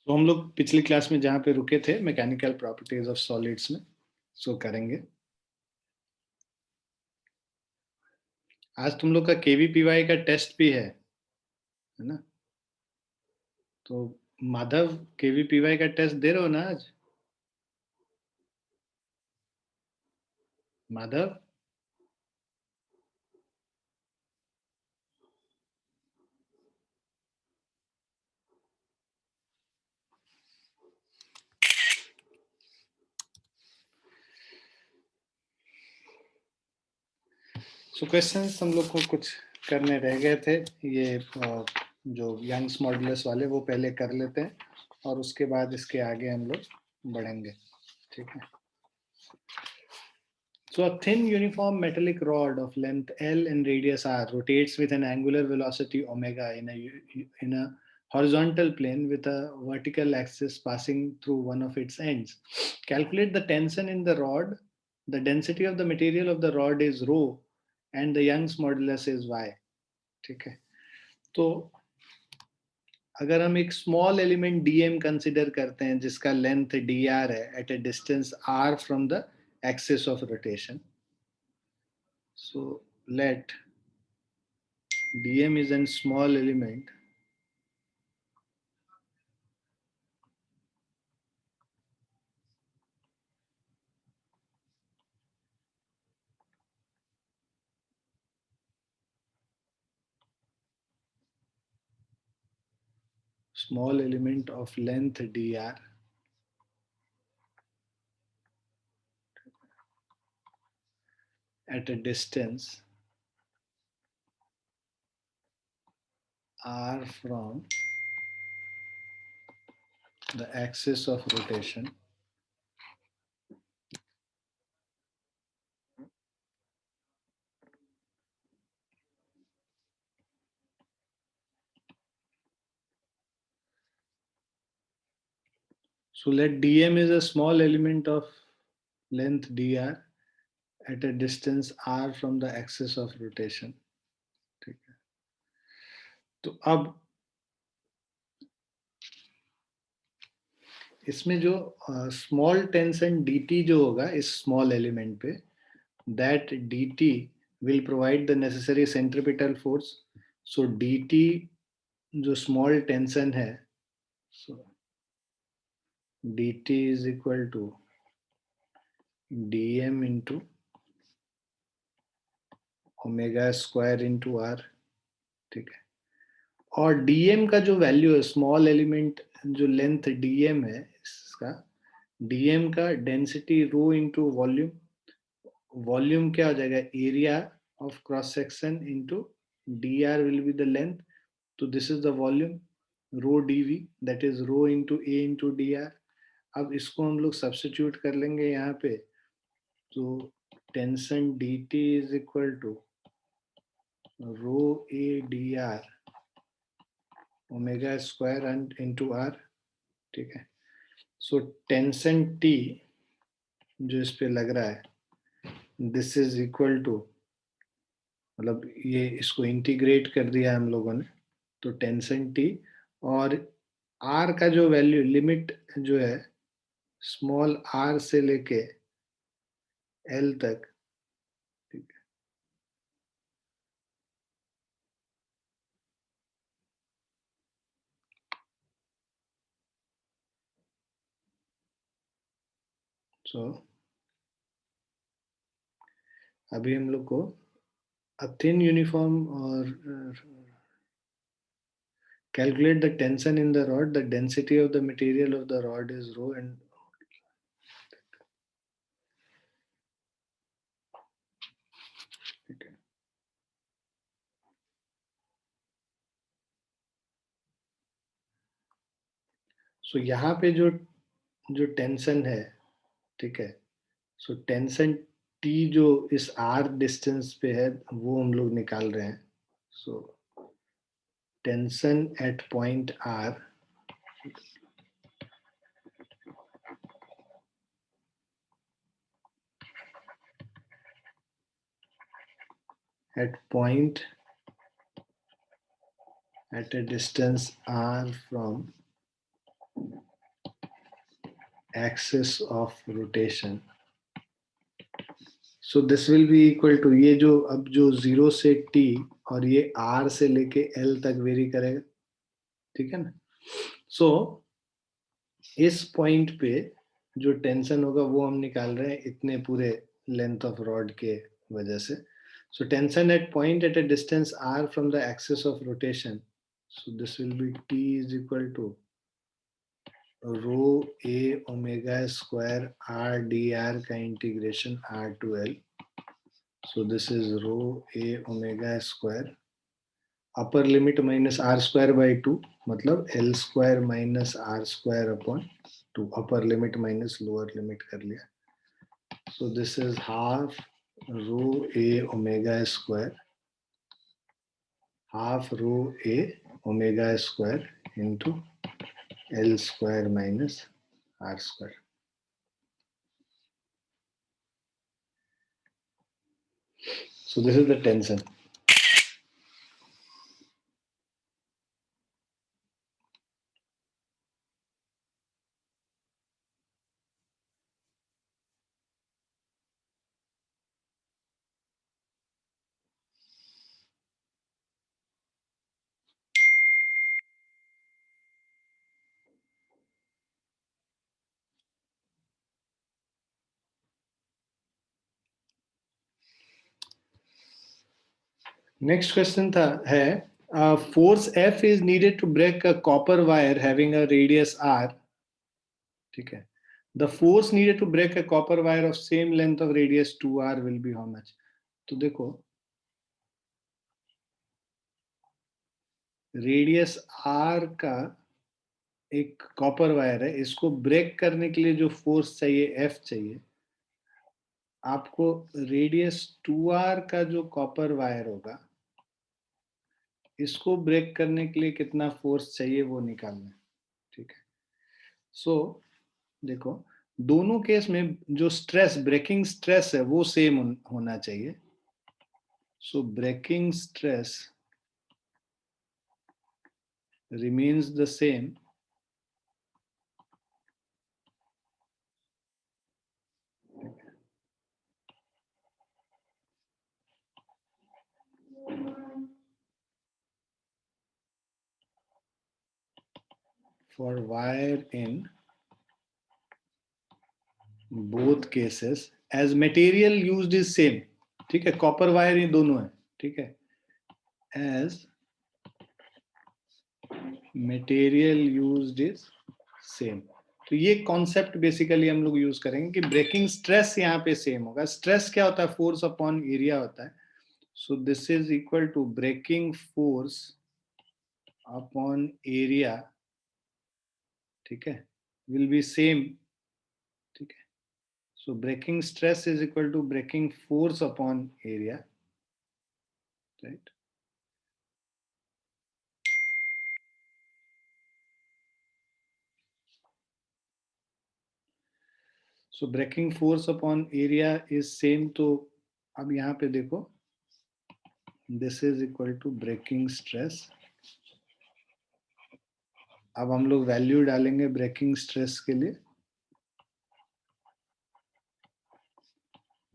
तो हम लोग पिछली क्लास में जहाँ पे रुके थे मैकेनिकल प्रॉपर्टीज ऑफ सॉलिड्स में सो करेंगे। आज तुम लोग का केवीपीवाई का टेस्ट भी है ना? तो माधव, केवीपीवाई का टेस्ट दे रहे हो ना आज? माधव, सो क्वेश्चंस हम लोग को कुछ करने रह गए थे। ये जो यंग्स मॉडुलस वाले वो पहले कर लेते हैं और उसके बाद इसके आगे हम लोग बढ़ेंगे, ठीक है? So a thin uniform metallic rod of length L and radius R rotates with an angular velocity omega in a horizontal plane with a vertical axis passing through one of its ends. Calculate the tension in the rod. The density of the material of the rod is rho and the Young's modulus is y. ठीक है, तो अगर हम एक small element dm consider करते हैं जिसका length dr है eight a distance r from the axis of rotation. So let dm is a small element of length dr at a distance r from the axis of rotation. So let dm is a small element of length dr at a distance r from the axis of rotation. ठीक है, तो अब इसमें जो small tension dt जो होगा इस small element पे, that dt will provide the necessary centripetal force. So dt जो स्मॉल टेंशन है, so dt is equal to dm into omega square into R. ठीक है, और dm का जो वैल्यू है स्मॉल एलिमेंट जो लेंथ dm है इसका, dm का density rho into volume. Volume क्या हो जाएगा? Area of cross section into dr will be the length. तो this is the volume rho dv, that is rho into a into dr. अब इसको हम लोग सब्स्टिट्यूट कर लेंगे यहाँ पे, तो tension dt is equal to rho a dr omega square into R. ठीक है, सो टेंशन टी जो इस पे लग रहा है, दिस इज इक्वल टू, मतलब ये इसको इंटीग्रेट कर दिया हम लोगों ने, तो टेंशन टी और आर का जो वैल्यू लिमिट जो है स्मॉल आर से लेके एल तक. ठीक है, सो अभी हम लोग को a thin uniform or calculate the tension in the rod. The density of the material of the rod is rho and ठीक है, सो यहाँ पे जो जो टेंशन है, ठीक है, सो टेंशन टी जो इस आर डिस्टेंस पे है वो हम लोग निकाल रहे हैं. So tension at point R at point at a distance r from axis of rotation. So this will be equal to, ये जो अब जो 0 से t और ये r से लेके l तक वेरी करेगा, ठीक है ना. सो इस पॉइंट पे जो टेंशन होगा वो हम निकाल रहे हैं इतने पूरे लेंथ ऑफ रॉड के वजह से. So tension at point at a distance r from the axis of rotation. So this will be t is equal to rho a omega square r dr का integration r to l. So this is rho a omega square, upper limit minus r square by 2, मतलब l square minus r square upon 2, upper limit minus lower limit कर लिया. So this is half rho a omega square, half rho a omega square into l square minus r square. So this is the tension. Next question था है force F is needed to break a copper wire having a radius r. ठीक है. The force needed to break a copper wire of same length of radius 2r will be how much? तो देखो radius r का एक copper wire है, इसको break करने के लिए जो फोर्स चाहिए F चाहिए. आपको रेडियस 2r का जो कॉपर वायर होगा इसको ब्रेक करने के लिए कितना फोर्स चाहिए वो निकालना है. ठीक है. सो देखो दोनों केस में जो स्ट्रेस, ब्रेकिंग स्ट्रेस है वो सेम होना चाहिए. So breaking stress remains the same for wire in both cases as material used is same. ठीक है. कॉपर वायर ये दोनों है. ठीक है. as material used is same. तो ये कॉन्सेप्ट बेसिकली हम लोग यूज करेंगे कि ब्रेकिंग स्ट्रेस यहाँ पे सेम होगा. स्ट्रेस क्या होता है? फोर्स अपॉन एरिया होता है. So this is equal to breaking force upon area. ठीक है. Will be same. ठीक है. So breaking stress is equal to breaking force upon area, right? So breaking force upon area is same. तो अब यहाँ पे देखो this is equal to breaking stress. अब हम लोग वैल्यू डालेंगे ब्रेकिंग स्ट्रेस के लिए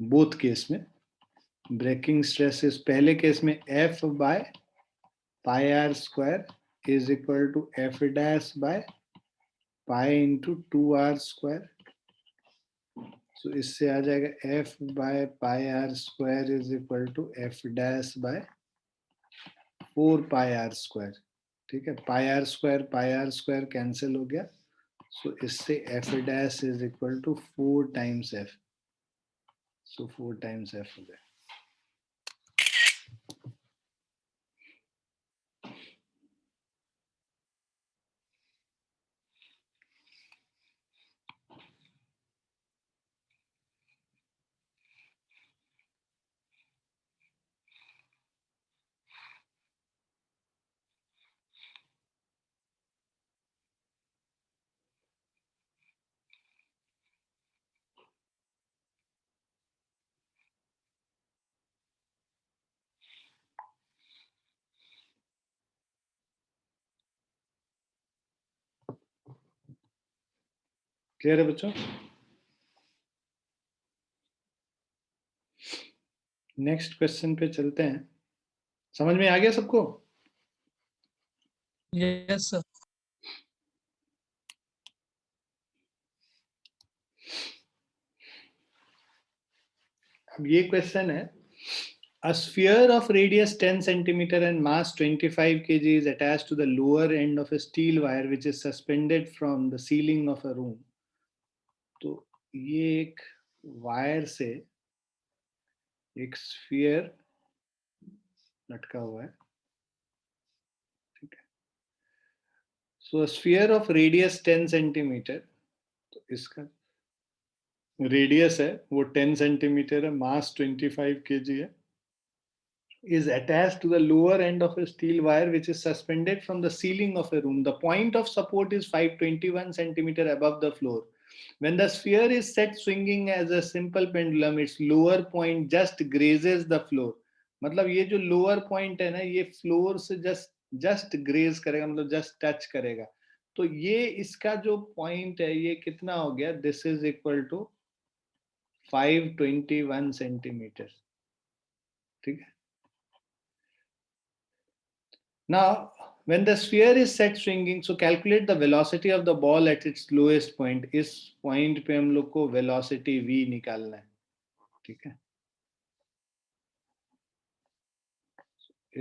बोथ केस में. ब्रेकिंग स्ट्रेस इज पहले केस में F by pi R square is equal to F dash by pi into 2r square. So इससे आ जाएगा F by pi R square is equal to F dash by 4 pi R square. ठीक है. पाई R square cancel हो गया. So इससे F dash is equal to 4 times F. So 4 times F हो गया. क्लियर है बच्चों? नेक्स्ट क्वेश्चन पे चलते हैं। समझ में आ गया सबको? Yes sir. अब ये क्वेश्चन है, a sphere of radius 10 centimeter and mass 25 kg is attached to the lower end of a steel wire which is suspended from the ceiling of a room. तो ये एक वायर से एक sphere लटका हुआ है, ठीक है। सो स्फीयर ऑफ रेडियस 10 सेंटीमीटर, तो इसका रेडियस है वो 10 सेंटीमीटर है, मास 25 kg है, is attached to the lower end of a steel wire which is suspended from the ceiling of a room. The point of support is 521 centimeter above the floor. When the sphere is set swinging as a simple pendulum, its lower point just grazes the floor. मतलब ये जो lower point है ना, ये floor से just graze करेगा, मतलब just touch करेगा। तो ये इसका जो पॉइंट है ये कितना हो गया? This is equal to 521 centimetre, ठीक है। Now, when the sphere is set swinging, so calculate the velocity of the ball at its lowest point. इस पॉइंट पे हम लोग को velocity v निकालना है, ठीक है।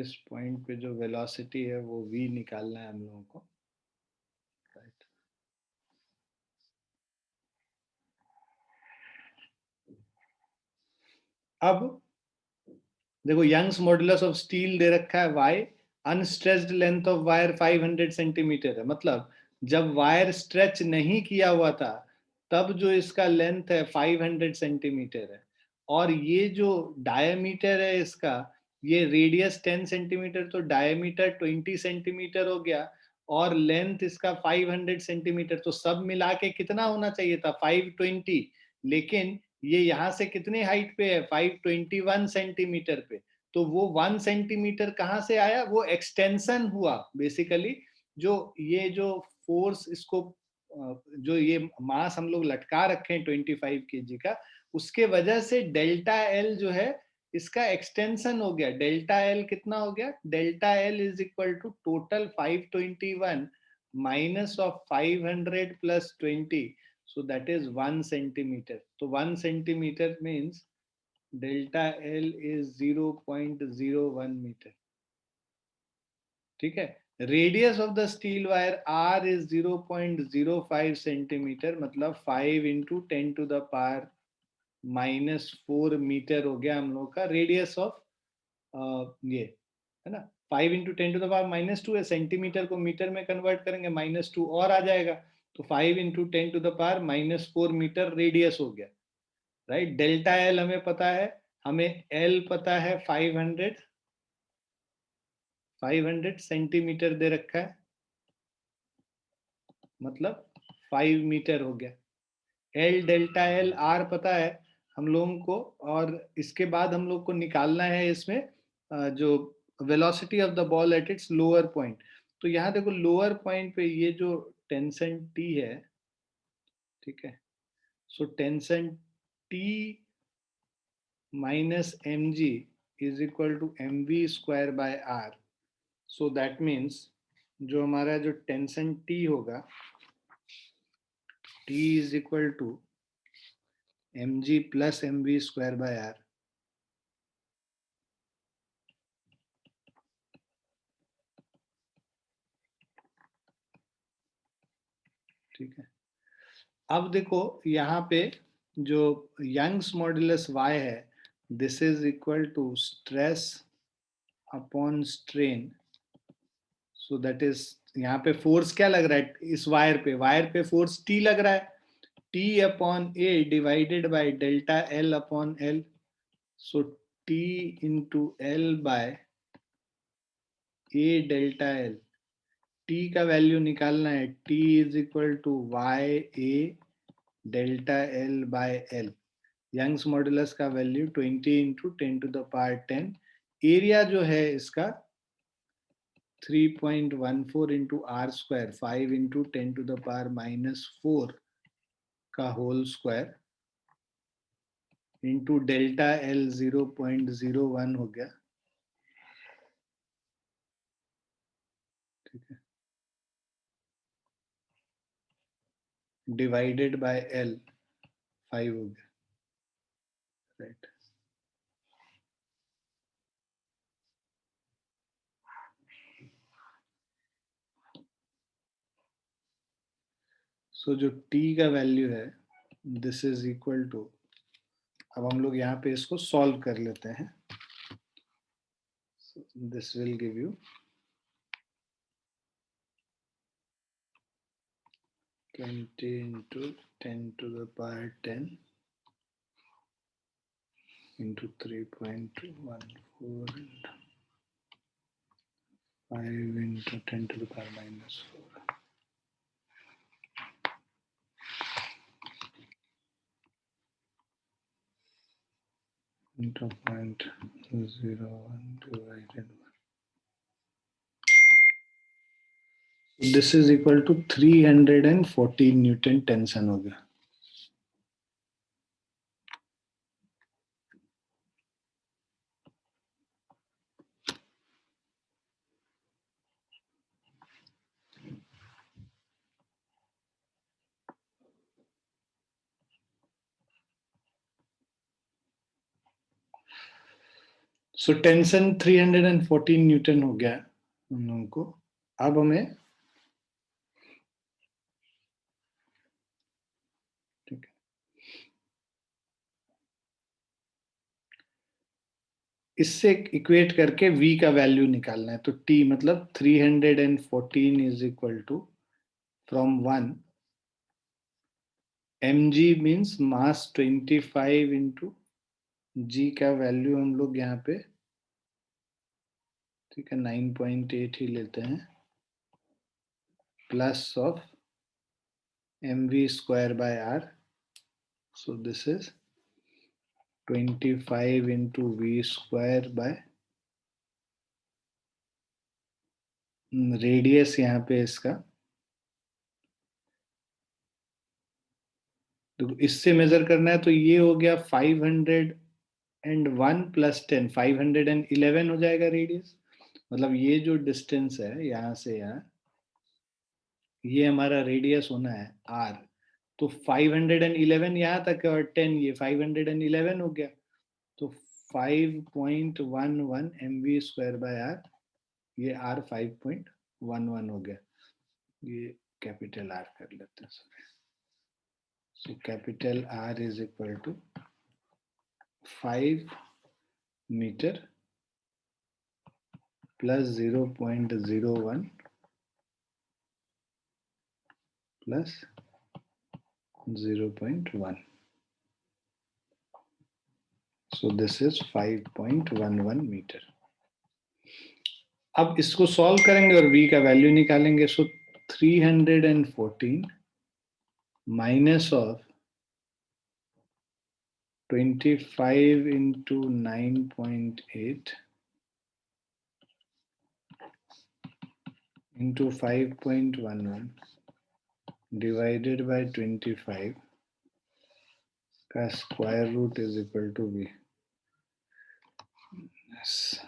इस पॉइंट पे जो velocity है वो v निकालना है हम लोगों को, राइट। अब देखो, यंग्स मॉडुलस ऑफ स्टील दे रखा है y, unstretched length of wire 500 centimetre है। मतलब जब वायर स्ट्रेच नहीं किया हुआ था तब जो इसका लेंथ है 500 सेंटीमीटर है, और ये जो डायमीटर है इसका, ये रेडियस 10 सेंटीमीटर, तो डायमीटर 20 सेंटीमीटर हो गया, और लेंथ इसका 500 सेंटीमीटर, तो सब मिला के कितना होना चाहिए था? 520। लेकिन ये यहाँ से कितने हाइट पे है? 521 सेंटीमीटर पे। तो वो 1 सेंटीमीटर कहाँ से आया? वो एक्सटेंशन हुआ बेसिकली। जो फोर्स इसको, जो ये मास हम लोग लटका रखे हैं 25 केजी का, उसके वजह से डेल्टा एल जो है इसका एक्सटेंशन हो गया। डेल्टा एल कितना हो गया? Delta L is equal to total 521 minus of 500 plus 20, so that is 1 centimeter. So 1 centimeter means delta L is 0.01 meter, ठीक है। Radius of the steel wire R is 0.05 centimetre, मतलब 5 into 10 to the power -4 metre हो गया हम लोग का radius of, ये है ना। 5 इंटू 10 टू द पावर -2 है, सेंटीमीटर को मीटर में कन्वर्ट करेंगे -2 और आ जाएगा, तो 5 into 10 to the power -4 metre radius हो गया, राइट। डेल्टा एल हमें पता है, हमें एल पता है 500 सेंटीमीटर दे रखा है, मतलब 5 मीटर हो गया। एल डेल्टा एल आर पता है हम लोगों को, और इसके बाद हम लोग को निकालना है इसमें जो velocity of the ball at its lower point. तो यहाँ देखो, लोअर पॉइंट पे ये जो टेंशन टी है, ठीक है, so tension T minus M G is equal to M V square by R. So that means जो हमारा जो टेंशन टी होगा, T is equal to M G plus M V square by R, ठीक है। अब देखो यहाँ पे जो यंग्स मॉडुलस वाई है, this is equal to stress upon strain. So that is, यहाँ पे फोर्स क्या लग रहा है इस वायर पे फोर्स टी लग रहा है, T upon A divided by delta L upon L. So T into L by A delta L. T का वैल्यू निकालना है, T is equal to Y A delta L by L. Young's modulus का value 20 into 10 to the power 10। Area जो है इसका 3.14 into R square, 5 into 10 to the power -4 का whole square into delta L 0.01 हो गया, ठीक है, डिवाइडेड बाय एल 5 हो गया, राइट। सो जो t का वैल्यू है, दिस इज इक्वल टू, अब हम लोग यहाँ पे इसको सॉल्व कर लेते हैं। This will give you 20 into 10 to the power 10 into 3.14 and 5 into 10 to the power minus 4 into 0.01 divided by. This is equal to 314 Newton tension हो गया। सो टेंशन 314 न्यूटन हो गया हम लोगों को। अब हमें, ठीक है, इससे इक्वेट करके v का वैल्यू निकालना है। तो t मतलब 314 is equal to from 1 mg means mass 25 into g का वैल्यू हम लोग यहाँ पे, ठीक है, 9.8 ही लेते हैं, plus of mv square by r। So this is 25 into v square by radius यहाँ पे इसका, तो इससे मेजर करना है तो ये हो गया 501 प्लस 10, 511 हो जाएगा रेडियस। मतलब ये जो डिस्टेंस है यहाँ से यहाँ, ये हमारा रेडियस होना है r। तो 511 यहाँ तक है और 10 ये 511 हो गया। तो 5.11 mv स्क्वायर बाय r, ये r 5.11 हो गया। ये कैपिटल R कर लेते हैं। So capital R is equal to 5 metre plus 0.01 plus 0.1। So this is 5.11 metre. अब इसको सॉल्व करेंगे और v का वैल्यू निकालेंगे। So 314 minus of 25 into 9.8 into 5.11 divided by 25 का square root is equal to v। yes.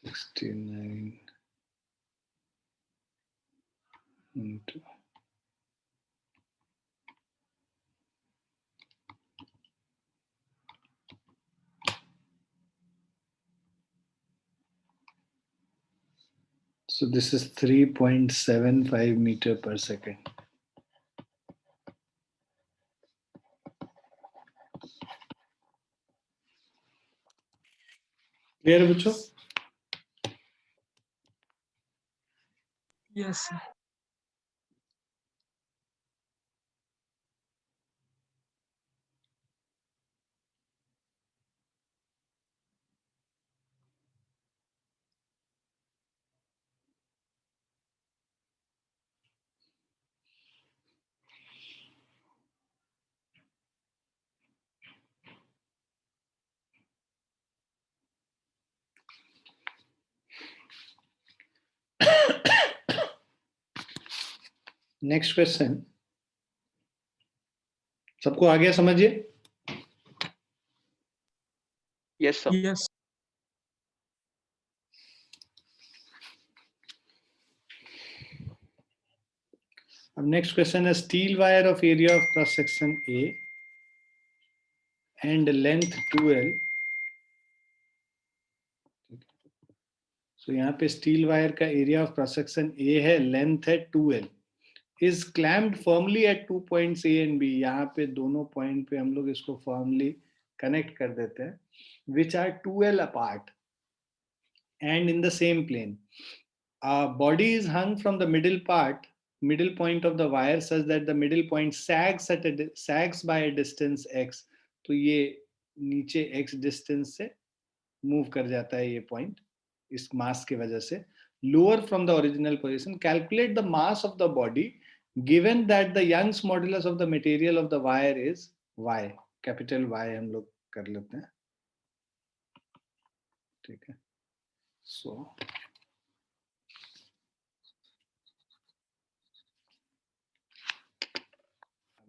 69 into so this is 3.75 meter per second. Clear बच्चों? Yes, sir. Next question, सबको आ गया समझिए? Yes, sir. Yes. अब next question है steel wire of area of cross section A and length 2L. So यहाँ पे steel wire का area of cross section A है, लेंथ है 2L, is clamped firmly at 2 points A and B. यहाँ पे दोनों point पे हम लोग इसको फर्मली कनेक्ट कर देते हैं, which are 2L apart and in the same plane. Body is hung from the middle point of the wire such that the middle point sags by a distance x. तो ये नीचे x distance से move कर जाता है ये point इस mass की वजह से. Lower from the original position. Calculate the mass of the body given that the Young's modulus of the material of the wire is y. Capital Y हम लोग कर लेते हैं, ठीक है. So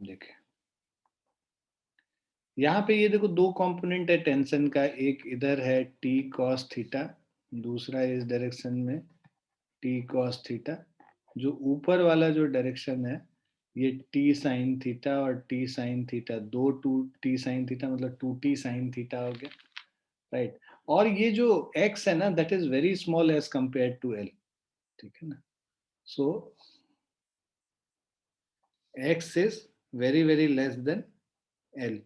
देखें यहाँ पे, ये देखो दो कंपोनेंट है टेंशन का, एक इधर है t cos थीटा, दूसरा इस डायरेक्शन में t cos थीटा. जो ऊपर वाला जो डायरेक्शन है ये t sin थीटा और t sin थीटा, दो 2t sin थीटा मतलब 2t sin थीटा हो गया, राइट. और ये जो x है ना, that is very small as compare to l, ठीक है ना. So x is very very less than l.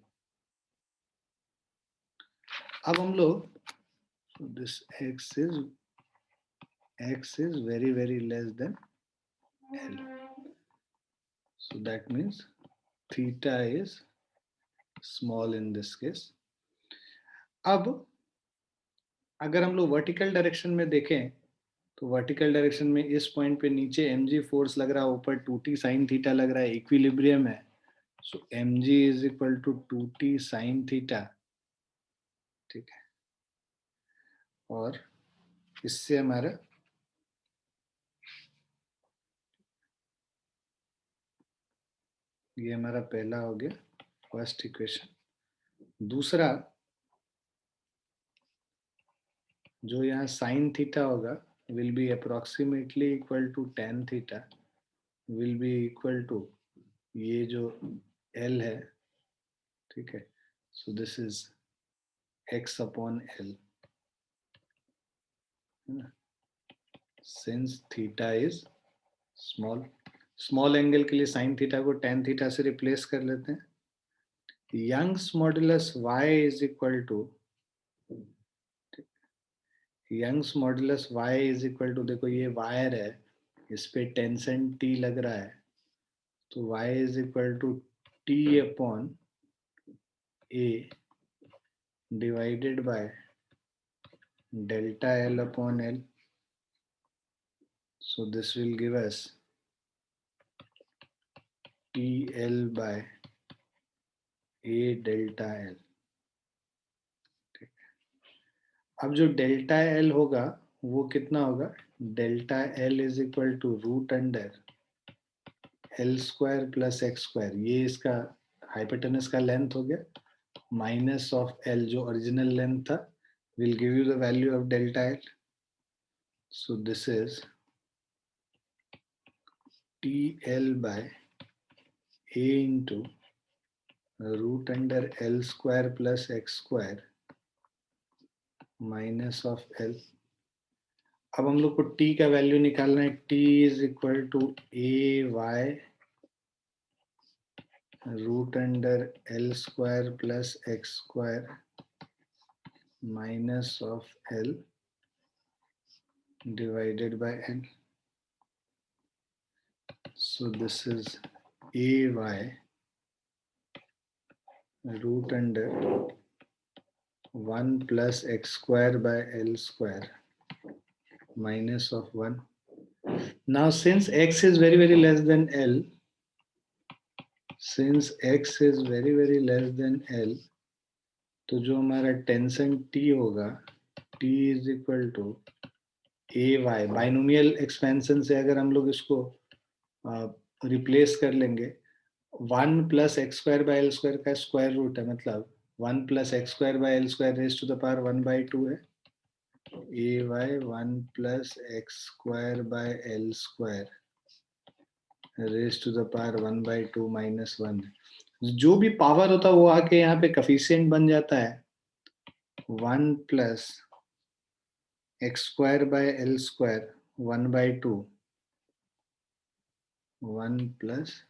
अब हम लोग, so this x is very very less than l, so that means theta is small in this case. अब अगर हम लोग वर्टिकल डायरेक्शन में देखें तो वर्टिकल डायरेक्शन में इस पॉइंट पे नीचे mg फोर्स लग रहा है, ऊपर 2t sin थीटा लग रहा है, इक्विलिब्रियम है. So mg is equal to 2t sin theta, ठीक है. और इससे हमारा ये हमारा पहला हो गया फर्स्ट इक्वेशन. दूसरा जो यहाँ साइन थीटा होगा will be approximately equal to tan theta will be equal to ये जो L है, ठीक है. So this is x upon L, since theta is small angle के लिए साइन थीटा को tan थीटा से रिप्लेस कर लेते हैं. Young's modulus y is equal to Young's modulus y is equal to, देखो ये वायर है, इस पे टेंशन T लग रहा है, तो y is equal to T upon A divided by delta L upon L. So this will give us TL by A delta L. अब जो डेल्टा L होगा वो कितना होगा, delta L is equal to root under L square plus X square, ये इसका hypotenuse का length हो गया, माइनस ऑफ L जो ओरिजिनल लेंथ था, will give you the value of delta L. So this is TL by A into root under L square plus x square minus of L. अब हम लोग को t का value निकालना है, t is equal to a y root under L square plus X square minus of L divided by L. So this is ay root under 1 plus x square by L square minus of 1. Now since x is very very less than L, since x is very very less than L, तो जो हमारा tension T होगा, T is equal to A Y. Binomial expansion से अगर हम लोग इसको replace कर लेंगे, 1 plus X square by L square का स्क्वायर रूट है, मतलब 1 plus X square by L square raise to the power 1/2 है, A Y 1 plus X square by L square raise to the power 1/2 minus 1। जो भी power होता है वो आके यहाँ पे कफिशिएंट बन जाता है, 1 plus X square by L square 1/2, 1 plus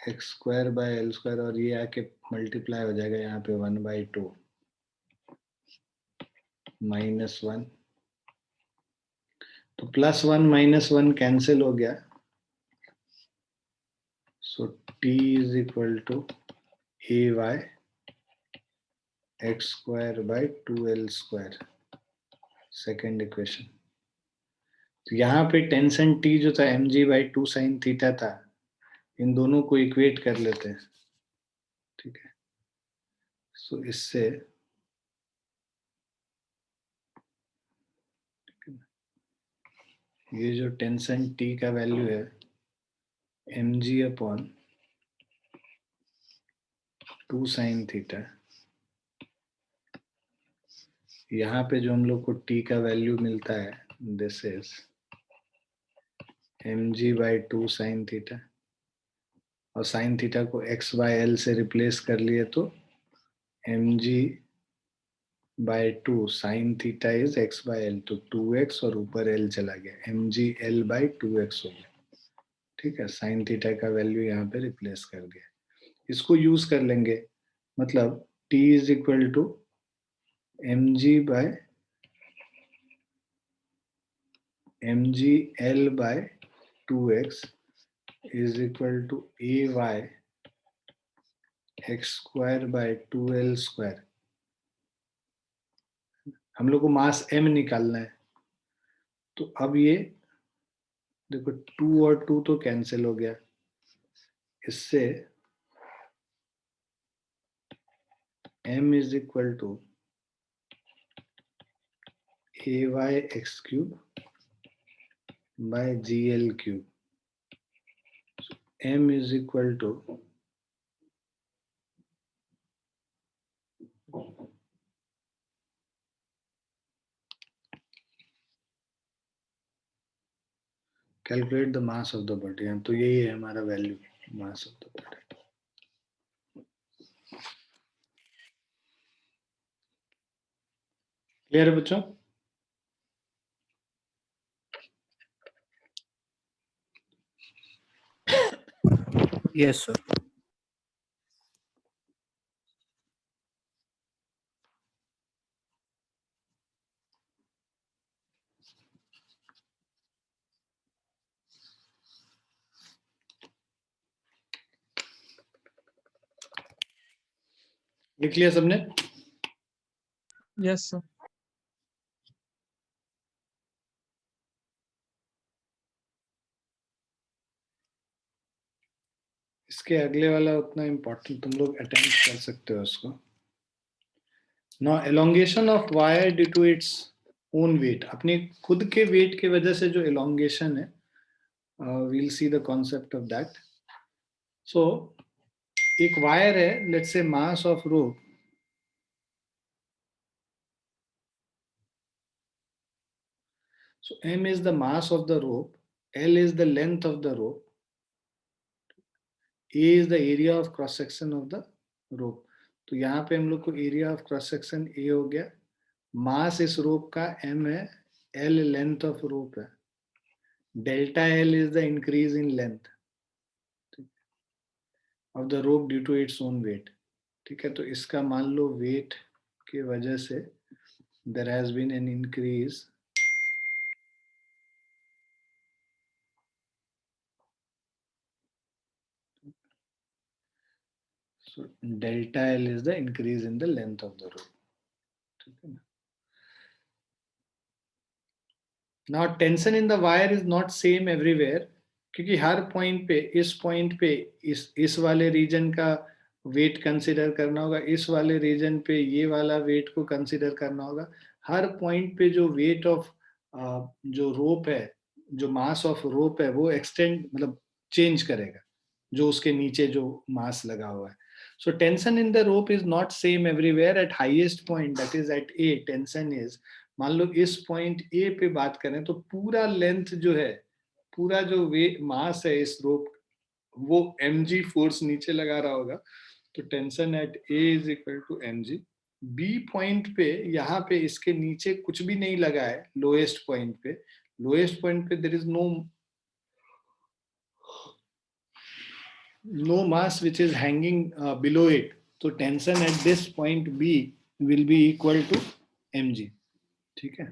X square by L square, और ये आके मल्टीप्लाई हो जाएगा यहाँ पे 1/2 माइनस 1, तो +1 -1 कैंसिल हो गया, so t is equal to A Y X square by 2l square, second equation. तो यहाँ पे टेंशन t जो था mg/2 sin थीटा था, इन दोनों को इक्वेट कर लेते हैं, ठीक है। सो इससे ये जो टेंशन t का वैल्यू है mg/2 sin थीटा, यहाँ पे जो हम लोग को t का वैल्यू मिलता है, this is mg/2 sin theta, और साइन थीटा को x/l से रिप्लेस कर लिए तो mg/2 sin theta is x/l, तो 2x और ऊपर l चला गया, mgl/2x हो गया, ठीक है। साइन थीटा का वैल्यू यहाँ पे रिप्लेस कर दिया, इसको यूज कर लेंगे, मतलब t is equal to mgl/2x is equal to ay x square by 2l square. हम लोग को मास m निकालना है, तो अब ये देखो 2 और 2 तो कैंसिल हो गया, इससे m is equal to ay x cube by gl cube, m is equal to calculate the mass of the body, तो यही है हमारा value, mass of the body. Clear है बच्चों? Yes sir. लिख लिया सबने? Yes sir. इसके अगले वाला उतना इम्पोर्टेंट, तुम लोग अटेम्प्ट कर सकते हो उसको। Now elongation of wire due to its own weight, अपने खुद के वेट के वजह से जो elongation है, we'll see the concept of that. So एक वायर है, let's say mass of rope, so m is the mass of the rope, l is the length of the rope, a is the area of cross section of the rope। तो यहाँ पे हम लोग को area of cross section ए हो गया, मास इस रोप का m है, l लेंथ ऑफ रोप है, डेल्टा l is the increase in length of the rope due to its own weight, ठीक है। तो इसका मान लो वेट की वजह से there has been an increase So delta L is the increase in the length of the rope. ठीक है ना? Now tension in the wire is not same everywhere, क्योंकि हर पॉइंट पे, इस पॉइंट पे इस वाले रीजन का वेट कंसीडर करना होगा, इस वाले रीजन पे ये वाला वेट को कंसीडर करना होगा। हर पॉइंट पे जो वेट ऑफ जो रोप है जो मास ऑफ रोप है वो एक्सटेंड मतलब चेंज करेगा, जो उसके नीचे जो मास लगा हुआ है. So tension in the rope is not same everywhere. At highest point, that is at A, tension is, मान लो इस पॉइंट A पे बात करें तो पूरा लेंथ जो है, पूरा जो वे मास है इस रोप, वो mg फोर्स नीचे लगा रहा होगा. तो tension at A is equal to mg. B point पे, यहाँ पे इसके नीचे कुछ भी नहीं लगा है. लोएस्ट पॉइंट पे, लोएस्ट पॉइंट पे there is no mass which is hanging below it. So tension at this point B will be equal to mg. ठीक है.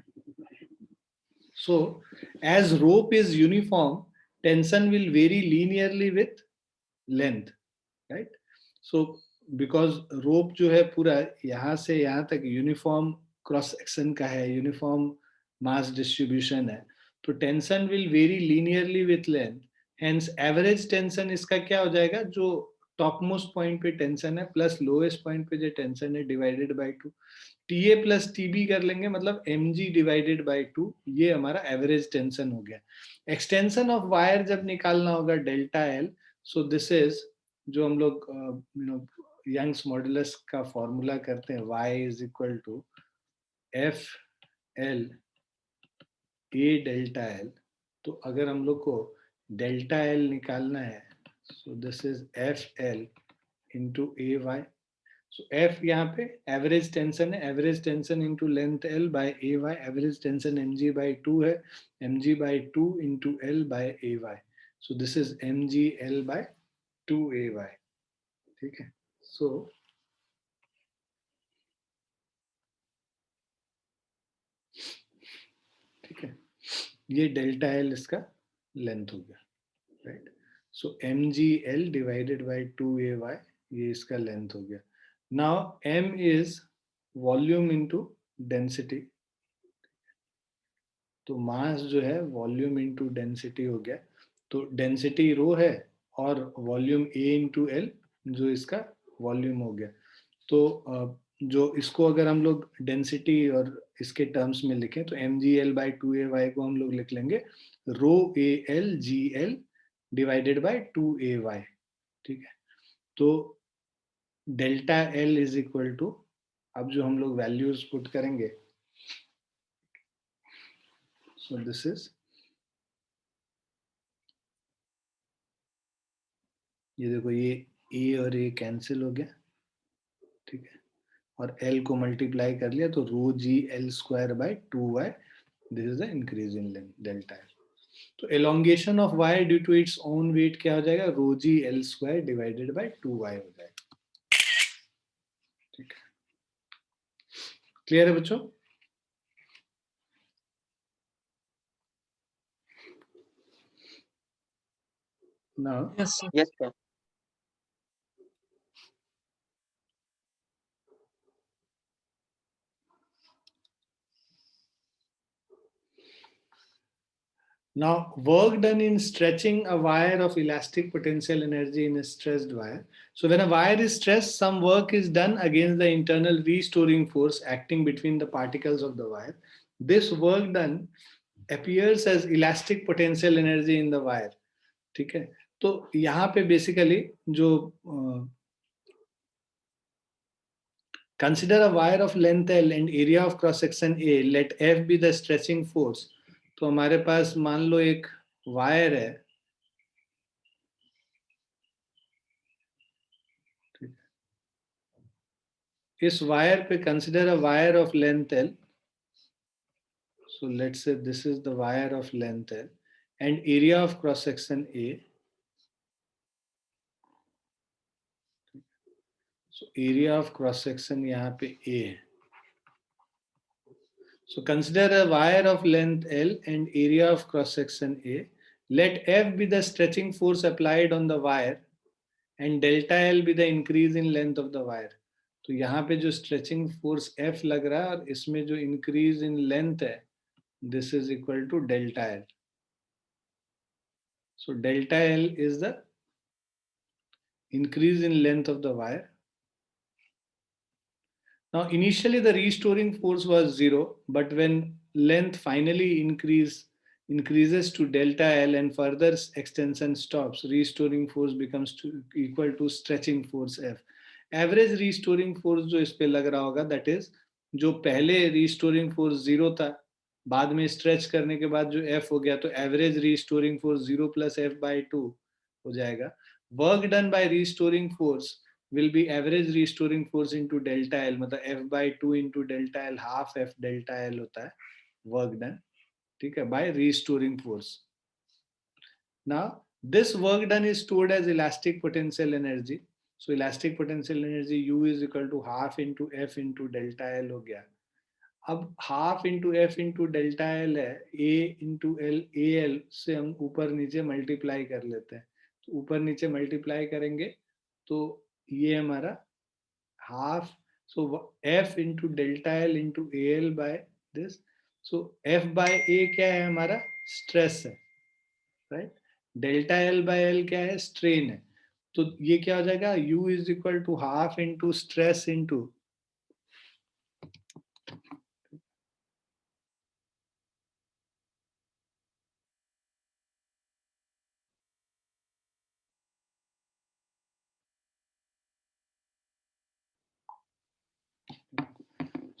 So as rope is uniform, tension will vary linearly with length, right? So because rope जो है पूरा यहाँ से यहाँ तक uniform cross section का है, यूनिफॉर्म मास डिस्ट्रीब्यूशन है, तो tension will very linearly with length. Hence average tension इसका क्या हो जाएगा, जो टॉप मोस्ट पॉइंट पे टेंशन है प्लस लोएस्ट पॉइंट पे जो टेंशन है divided by 2. TA plus TB कर लेंगे, मतलब mg डिवाइडेड बाय 2. ये हमारा एवरेज टेंशन हो गया. एक्सटेंशन ऑफ वायर जब निकालना होगा delta L. So this is जो हम लोग यंग्स मॉडुलस का फॉर्मूला करते हैं, y is equal to F L A delta L. तो अगर हम लोग को डेल्टा एल निकालना है, so this is F L into A Y. So F यहाँ पे एवरेज टेंशन है, average tension into length L by A Y. Average tension mg by 2 है, mg by 2 into L by A Y. So this is mg L by 2 A Y. ठीक है. सो ठीक है, ये delta L इसका length हो गया, right. So mg L divided by 2 A Y, ये इसका लेंथ हो गया. Now m is volume into density. तो मास जो है वॉल्यूम इनटू डेंसिटी हो गया. तो डेंसिटी रो है और वॉल्यूम a इंटू एल जो इसका वॉल्यूम हो गया. तो जो इसको अगर हम लोग डेंसिटी और इसके टर्म्स में लिखें तो mgl बाई 2ay को हम लोग लिख लेंगे rho al gl divided by 2ay. ठीक है. तो delta L is equal to, अब जो हम लोग वैल्यूज पुट करेंगे, सो दिस इज, ये देखो ये ए और ए कैंसिल हो गया. ठीक है. और एल को मल्टीप्लाई कर लिया तो rho G L square by 2y. This is the increase in length delta L. तो elongation of wire due to its own weight क्या हो जाएगा, rho G L square divided by 2y हो जाएगा. ठीक है. क्लियर है बच्चों? Now, Yes, sir. Yes, sir. now work done in stretching a wire of elastic potential energy in a stressed wire. So when a wire is stressed, some work is done against the internal restoring force acting between the particles of the wire. This work done appears as elastic potential energy in the wire. ठीक है. तो यहाँ पे basically जो consider a wire of length L and area of cross section A, let F be the stretching force. तो हमारे पास मान लो एक वायर है, इस वायर पे consider a wire of length L. So let's say this is the wire of length L and area of cross section A. So area of cross section यहाँ पे A है. So consider a wire of length L and area of cross section A. Let F be the stretching force applied on the wire and delta L be the increase in length of the wire. तो यहाँ पे जो stretching force F लग रहा है और इसमें जो increase in length है, this is equal to delta L. So delta L is the increase in length of the wire. Now initially the restoring force was 0, but when length finally increase increases to delta L and further extension stops, restoring force becomes equal to stretching force F. Average restoring force जो इस पे लग रहा होगा, that is जो पहले restoring force 0 था, बाद में स्ट्रेच करने के बाद जो F हो गया, तो average restoring force 0 plus F/2 हो जाएगा. Work done by restoring force will be average restoring force into delta L, मतलब F/2 into delta L, half F delta L होता है work done, ठीक है, by restoring force. Now this work done is stored as elastic potential energy. So elastic potential energy U is equal to half into F into delta L हो गया. अब half into F into delta L है, ए into L, A L से हम ऊपर नीचे multiply कर लेते हैं. तो ऊपर नीचे मल्टीप्लाई करेंगे तो ये हमारा half, so F into delta L into A L by this. So F by A क्या है हमारा, स्ट्रेस है, right. Delta L by L क्या है, स्ट्रेन है. तो ये क्या हो जाएगा, U is equal to half into stress into,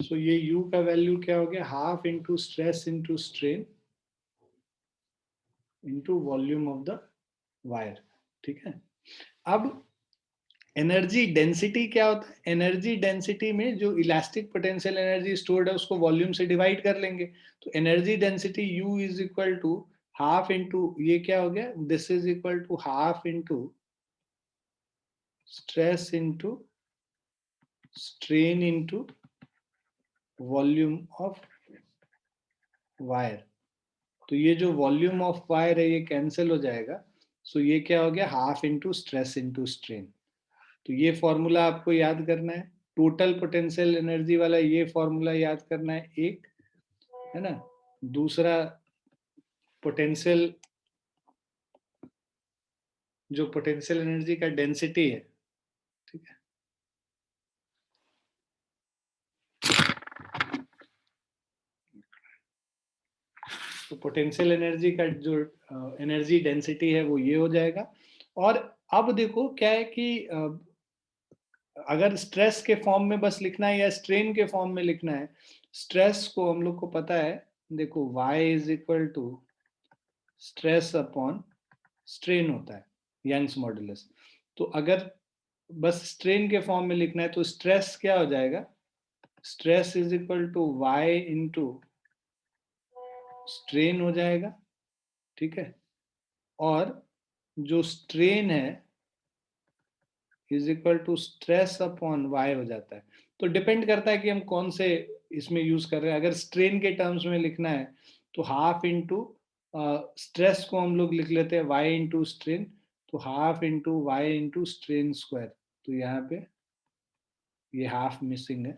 so ये u का वैल्यू क्या हो गया, half into stress into strain into volume of the wire, ठीक है. अब एनर्जी डेंसिटी क्या होता है, एनर्जी डेंसिटी में जो इलास्टिक पोटेंशियल एनर्जी स्टोर्ड है उसको वॉल्यूम से डिवाइड कर लेंगे. तो energy density u is equal to half into, ये क्या हो गया, this is equal to half into stress into strain into volume of wire. तो ये जो वॉल्यूम ऑफ वायर है ये कैंसिल हो जाएगा. सो ये क्या हो गया, half into stress into strain. तो ये फॉर्मूला आपको याद करना है. टोटल पोटेंशियल एनर्जी वाला ये फॉर्मूला याद करना है एक, है ना. दूसरा पोटेंशियल, जो पोटेंशियल एनर्जी का डेंसिटी है, ठीक है. तो पोटेंशियल एनर्जी का जो एनर्जी डेंसिटी है वो ये हो जाएगा. और अब देखो क्या है कि अगर स्ट्रेस के फॉर्म में बस लिखना है या स्ट्रेन के फॉर्म में लिखना है, स्ट्रेस को हम लोग को पता है, देखो y is equal to stress upon strain होता है, यंग्स मॉडुलस. तो अगर बस स्ट्रेन के फॉर्म में लिखना है तो स्ट्रेस क्या हो जाएगा, stress is equal to y into strain हो जाएगा, ठीक है. और जो स्ट्रेन है is equal to stress upon Y हो जाता है. तो डिपेंड करता है कि हम कौन से इसमें यूज कर रहे हैं. अगर स्ट्रेन के टर्म्स में लिखना है तो हाफ इंटू स्ट्रेस को हम लोग लिख लेते हैं वाई इंटू स्ट्रेन, तो half into Y into strain square. तो यहाँ पे ये हाफ मिसिंग है,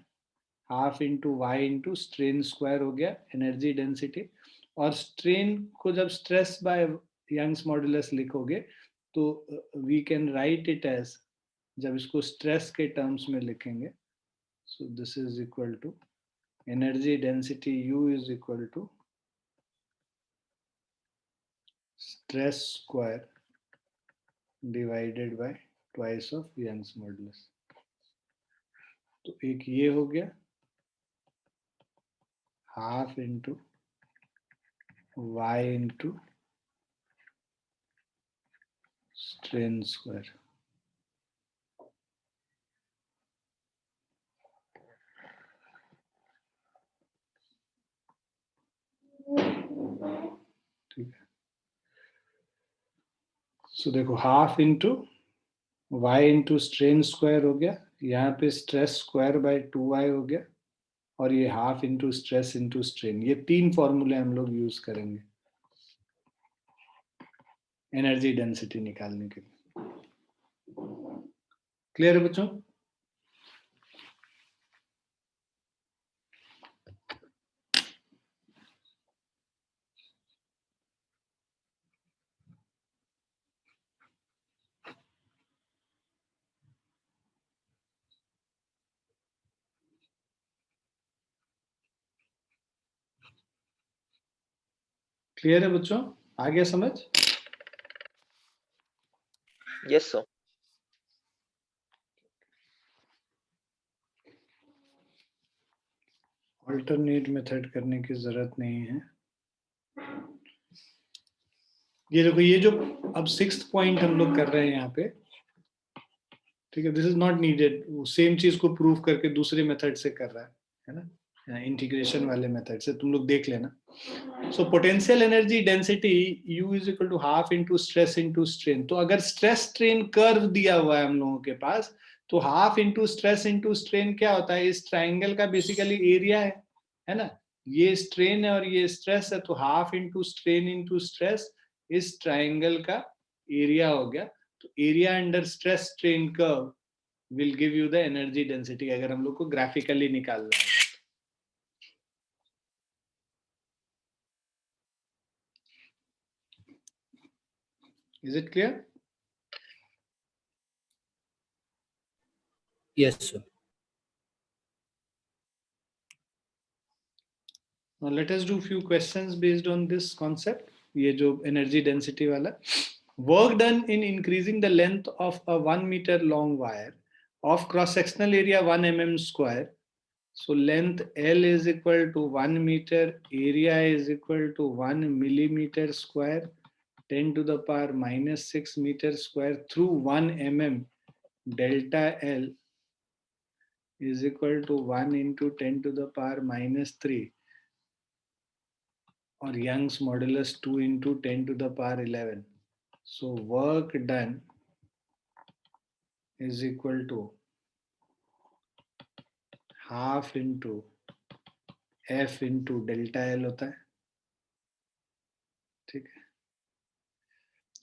half into Y into strain square हो गया एनर्जी डेंसिटी. और स्ट्रेन को जब स्ट्रेस बाय यंग्स मॉडुलस लिखोगे तो we can write it as, जब इसको स्ट्रेस के टर्म्स में लिखेंगे, so this is equal to energy density U is equal to stress square divided by twice of Young's modulus. तो एक ये हो गया half into Y into strain square. ठीक है. सो देखो half into Y into strain square हो गया, यहाँ पे स्ट्रेस स्क्वायर बाय 2y हो गया, और ये half into stress into strain. ये तीन फॉर्मूले हम लोग यूज करेंगे एनर्जी डेंसिटी निकालने के लिए. क्लियर है बच्चों? क्लियर है बच्चों? आ गया समझ? Yes, sir. अल्टरनेट मेथड करने की जरूरत नहीं है। ये देखो, ये जो अब 6th पॉइंट हम लोग कर रहे हैं यहाँ पे, ठीक है, दिस इज नॉट नीडेड। वो सेम चीज को प्रूव करके दूसरे मेथड से कर रहा है ना, इंटीग्रेशन वाले मेथड से, तुम लोग देख लेना। So potential energy density U is equal to half into stress into strain. तो अगर स्ट्रेस स्ट्रेन कर्व दिया हुआ है हम लोगों के पास, तो half into stress into strain क्या होता है? इस ट्राइंगल का बेसिकली एरिया है ना। ये स्ट्रेन है और ये स्ट्रेस है, तो half into strain into stress इस ट्राइंगल का एरिया हो गया। तो area under stress strain curve will give you the energy density, अगर हम लोग को ग्राफिकली निकालना है। Is it clear? Yes, sir. Now let us do few questions based on this concept. ये जो energy density वाला, work done in increasing the length of a 1 meter long wire of cross sectional area 1 mm square. So length L is equal to 1 meter, area is equal to 1 millimeter square, 10 to the power minus 6 meter square through 1 mm. Delta L is equal to 1 into 10 to the power minus 3, or Young's modulus 2 into 10 to the power 11. So work done is equal to half into F into delta L होता है, ठीक है।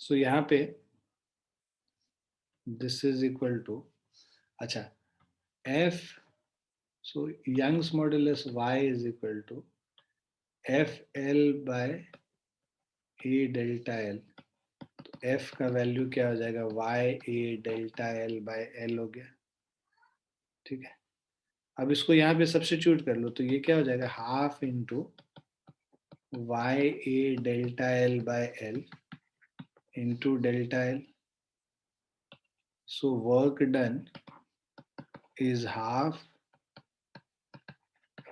So यहाँ पे this is equal to, अच्छा, F, so Young's modulus Y is equal to FL by A delta L। तो F का value क्या हो जाएगा? YA delta L by L हो गया, ठीक है। अब इसको यहाँ पे सब्स्टिट्यूट कर लो, तो ये क्या हो जाएगा? Half into YA delta L by L into delta L. So work done is half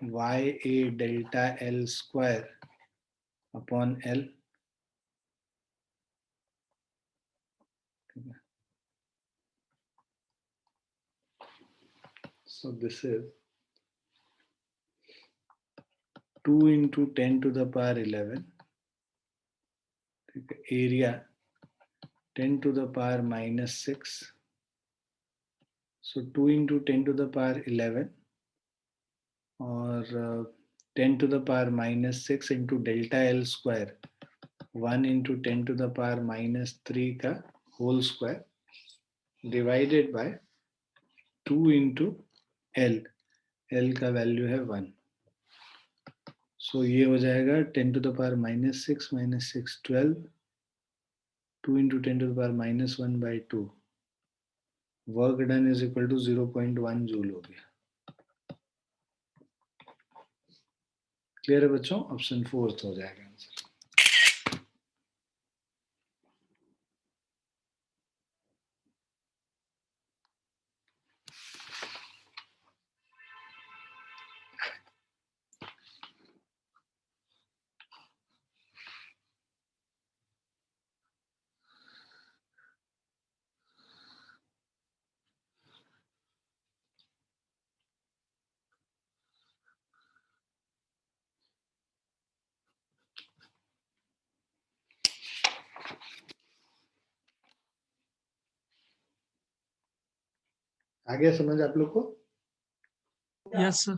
YA delta L square upon L. So this is 2 into 10 to the power 11. Area 10 to the power minus 6. So 2 into 10 to the power 11 or 10 to the power minus 6 into delta L square, 1 into 10 to the power minus 3 का whole square divided by 2 into L. L का value है 1. So ये हो जाएगा 10 to the power minus 6 minus 6 12, 2 into 10 to the power minus 1 by 2. Work done is equal to 0.1 joule हो गया। Clear है बच्चों? ऑप्शन 4 हो जाएगा आंसर। आ गया समझ आप लोग को? Yes, sir.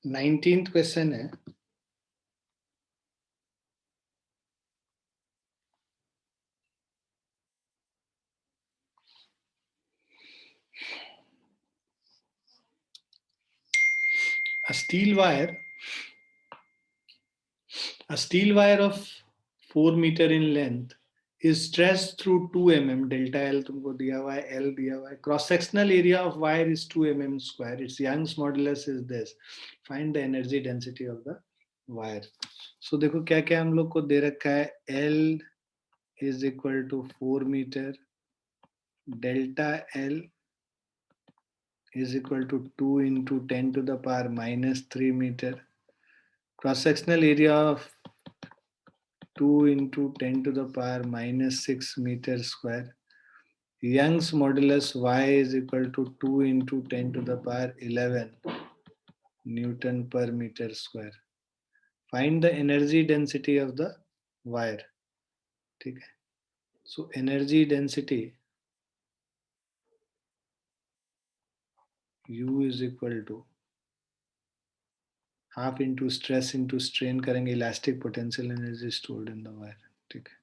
नाइनटीन्थ क्वेश्चन है, a steel wire of 4 meter in length is stressed through 2 mm. Delta L तुमको दिया हुआ है, L दिया हुआ है. Cross sectional area of wire is 2 mm square. Its Young's modulus is this. Find the energy density of the wire. So देखो क्या क्या हम लोग को दे रखा है. L is equal to 4 meter. Delta L is equal to 2 into 10 to the power minus 3 meter. Cross sectional area of 2 into 10 to the power minus 6 meter square. Young's modulus Y is equal to 2 into 10 to the power 11 Newton per meter square. Find the energy density of the wire. ठीक है. So energy density U is equal to half into stress into strain करेंगे, elastic potential energy stored in the wire. ठीक है.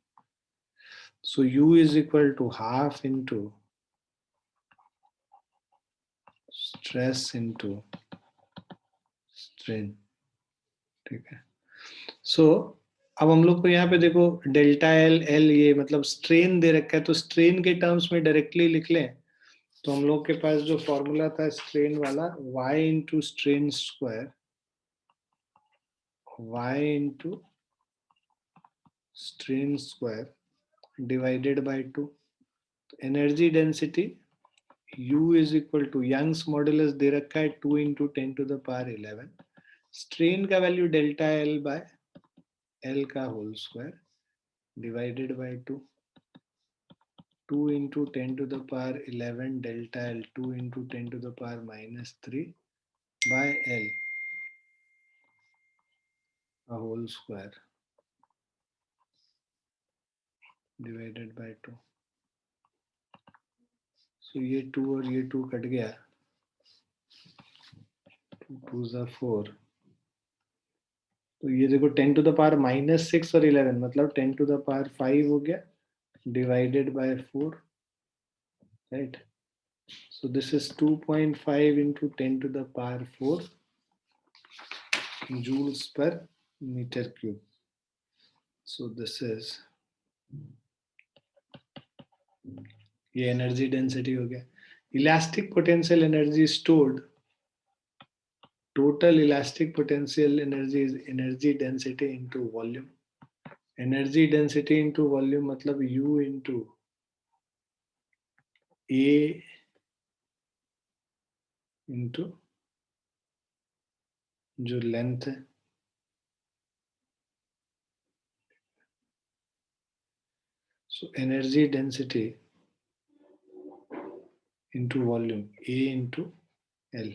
So U is equal to half into stress into strain. ठीक है. So अब हम लोग को यहाँ पे देखो डेल्टा एल एल ये मतलब स्ट्रेन दे रखा है, तो स्ट्रेन के टर्म्स में डायरेक्टली लिख लें तो हम लोग के पास जो फॉर्मूला था स्ट्रेन वाला y into strain square, y into strain square divided by 2. Energy density U is equal to Young's modulus दे रखा है 2 into 10 to the power 11. Strain का value delta L by L का whole square divided by 2. 2 into 10 to the power 11 delta L 2 into 10 to the power minus 3 by L a whole square divided by 2. So ये 2 और ये 2 cut गया. 2 2 4. तो ये देखो 10 to the power minus 6 और 11 मतलब 10 to the power 5 हो गया divided by 4, right? So this is 2.5 into 10 to the power 4 joules per meter cube. So this is ये एनर्जी डेंसिटी हो गया. Elastic potential energy stored, total elastic potential energy is energy density into volume. Energy density into volume मतलब U into A into जो length है. So energy density into volume A into L.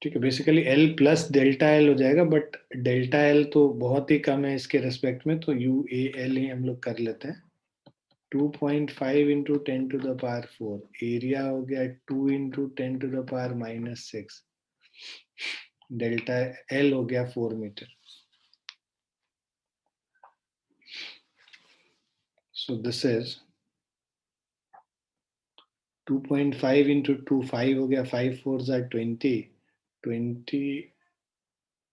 ठीक है. Basically L plus delta L हो जाएगा, but delta L तो बहुत ही कम है इसके रेस्पेक्ट में, तो UAL ही हम लोग कर लेते हैं. 2.5 into 10 to the power 4. Area हो गया 2 into 10 to the power minus 6. Delta L हो गया 4 metre. So this is 2.5 into 2 5 हो गया. 5 4 आर 20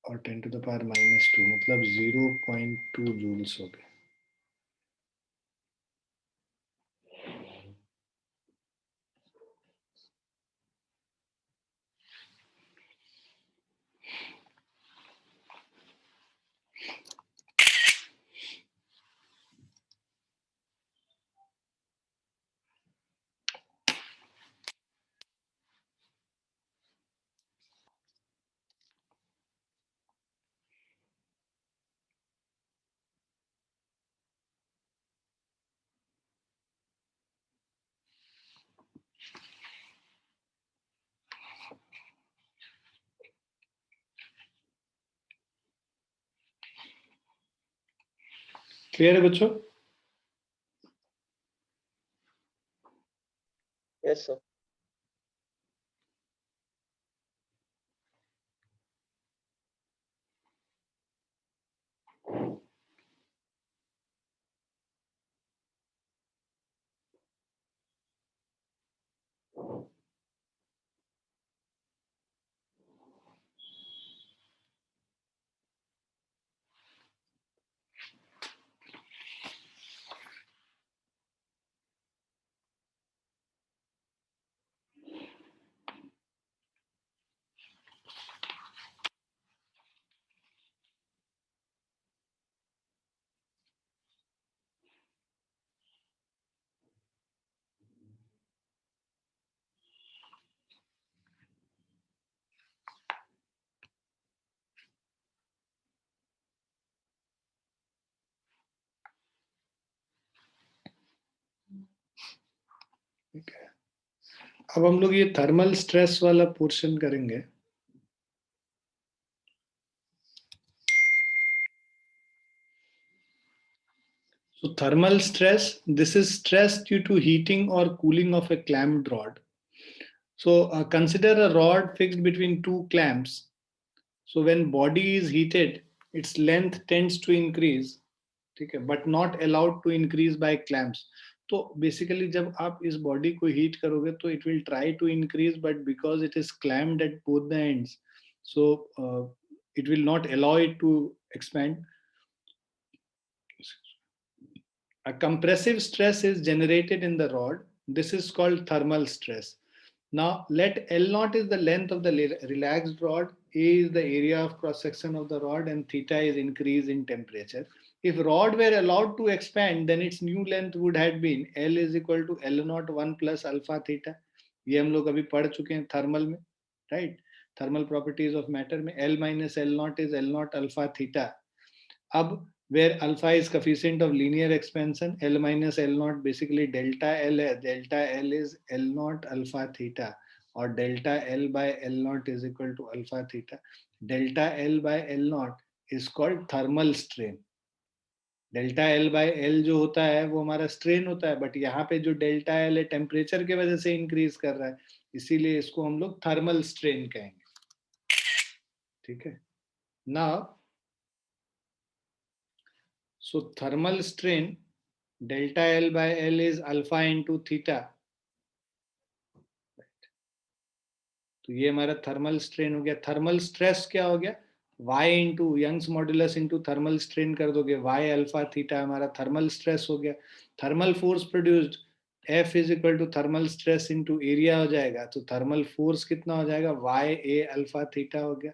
और 10 टू द पावर माइनस 2 मतलब 0.2 जूल्स हो गए. क्लियर है बच्चों? Yes, sir. ठीक है, अब हम लोग ये थर्मल स्ट्रेस वाला पोर्शन करेंगे. So thermal stress, this is stress due to heating or cooling of a clamped rod. So consider a rod fixed between two clamps. So when body is heated, its length tends to increase, ठीक है, but not allowed to increase by clamps. तो basically जब आप इस body को heat करोगे तो it will try to increase, but because it is clamped at both the ends, so it will not allow it to expand. A compressive stress is generated in the rod. This is called thermal stress. Now let L naught is the length of the relaxed rod, A is the area of cross section of the rod, and theta is increase in temperature. If rod were allowed to expand, then its new length would have been L is equal to L naught 1 plus alpha theta. ये हम लोग अभी पढ़ चुके हैं thermal में, right? Thermal properties of matter में L minus L naught is L naught alpha theta. अब where alpha is coefficient of linear expansion, L minus L naught basically delta L है, delta L is L naught alpha theta, और delta L by L naught is equal to alpha theta. Delta L by L naught is called thermal strain. Delta L by L जो होता है वो हमारा strain होता है, but यहाँ पे जो डेल्टा एल है टेम्परेचर के वजह से इंक्रीज कर रहा है, इसीलिए इसको हम लोग थर्मल स्ट्रेन कहेंगे. ठीक है, now so thermal strain delta L by L is alpha into theta. तो ये हमारा थर्मल स्ट्रेन हो गया. थर्मल स्ट्रेस क्या हो गया, y into Young's modulus into thermal strain कर दोगे, y अल्फा थीटा हमारा थर्मल स्ट्रेस हो गया. Thermal force produced F is equal to thermal stress into area हो जाएगा, तो थर्मल फोर्स कितना हो जाएगा, y a अल्फा थीटा हो गया.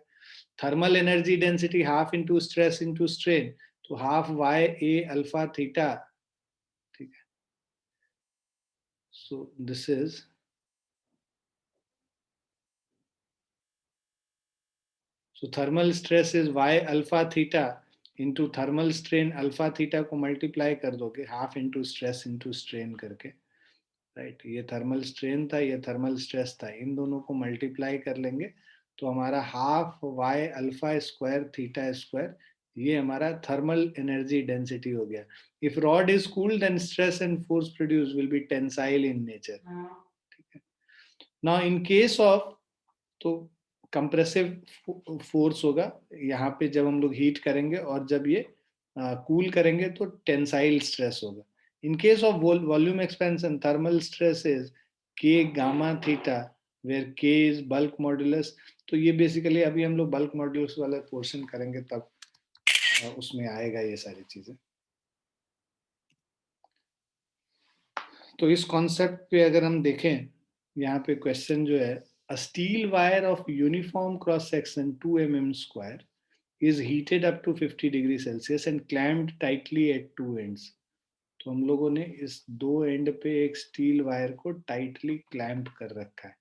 Thermal energy density half into stress into strain, तो half y a alpha theta. ठीक है, so this is so thermal stress is y alpha theta into thermal strain alpha theta को multiply कर दोगे half into stress into strain करके, right. ये thermal strain था, ये थर्मल स्ट्रेस था, इन दोनों को मल्टीप्लाई कर लेंगे तो हमारा half y alpha square theta square, ये हमारा थर्मल एनर्जी डेंसिटी हो गया. If rod is cooled then stress and force produce will be tensile in nature. ठीक है, नाउ इन केस ऑफ, तो कंप्रेसिव फोर्स होगा यहाँ पे जब हम लोग हीट करेंगे, और जब ये कूल करेंगे तो टेंसाइल स्ट्रेस होगा. इन case of volume expansion thermal stress is के गामा थीटा वेयर के इज बल्क मॉड्यूलस. तो ये बेसिकली अभी हम लोग बल्क मॉड्यूलस वाला पोर्शन करेंगे तब उसमें आएगा ये सारी चीजें. तो इस कॉन्सेप्ट पे अगर हम देखें, यहाँ पे क्वेश्चन जो है, a steel wire of uniform cross section 2 mm square is heated up to 50 degrees Celsius and clamped tightly at two ends. तो हम लोगों ने इस दो एंड पे एक स्टील वायर को टाइटली क्लैम्प कर रखा है.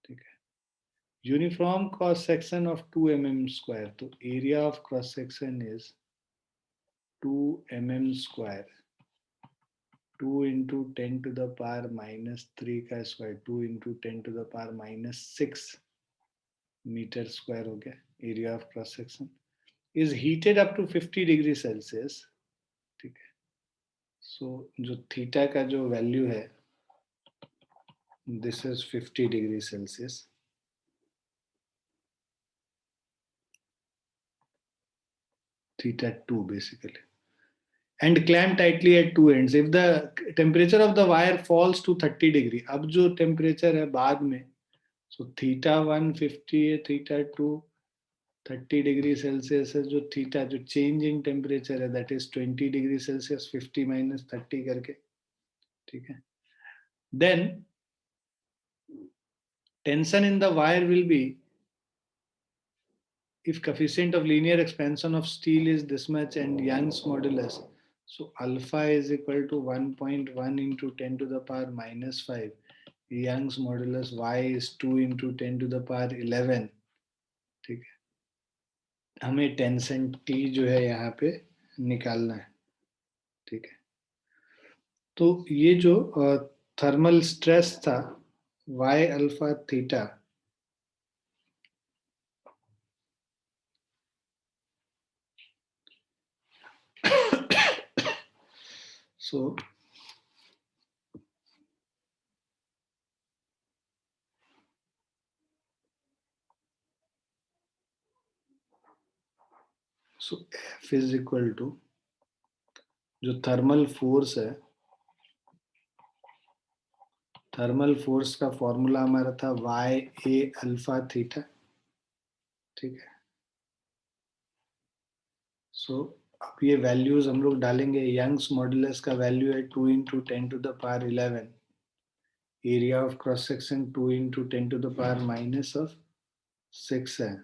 ठीक है, uniform cross section of 2 mm square, तो area of cross section is 2 mm square, 2 into 10 to the power minus 3 का square, 2 into 10 to the power minus 6 metre square हो गया area of cross section. Is heated up to 50 degree Celsius. ठीक है, so जो theta का जो value है, this is 50 degree Celsius. theta 2 basically, and clamp tightly at two ends. If the temperature of the wire falls to 30 degree, अब जो temperature है बाद में, so theta 1 50 है, theta 2 30 डिग्री सेल्सियस है. जो थीटा जो चेंज इन टेम्परेचर है that is 20 degree Celsius, 50 minus 30 करके. ठीक है, then tension in the wire will be, if coefficient of linear expansion of steel is this much and Young's modulus, so alpha is equal to 1.1 into 10 to the power minus 5. Young's modulus y is 2 into 10 to the power 11. ठीक है, हमें tension T जो है यहाँ पे निकालना है. ठीक है, तो ये जो थर्मल स्ट्रेस था y alpha theta, so F is equal to जो थर्मल फोर्स है, थर्मल फोर्स का फॉर्मूला हमारा था y a अल्फा थीटा, ठीक है। सो अब ये वैल्यूज हम लोग डालेंगे। यंग्स मॉडुलस का वैल्यू है 2 into 10⁻11, area of cross section 2 into 10⁻⁻6 है,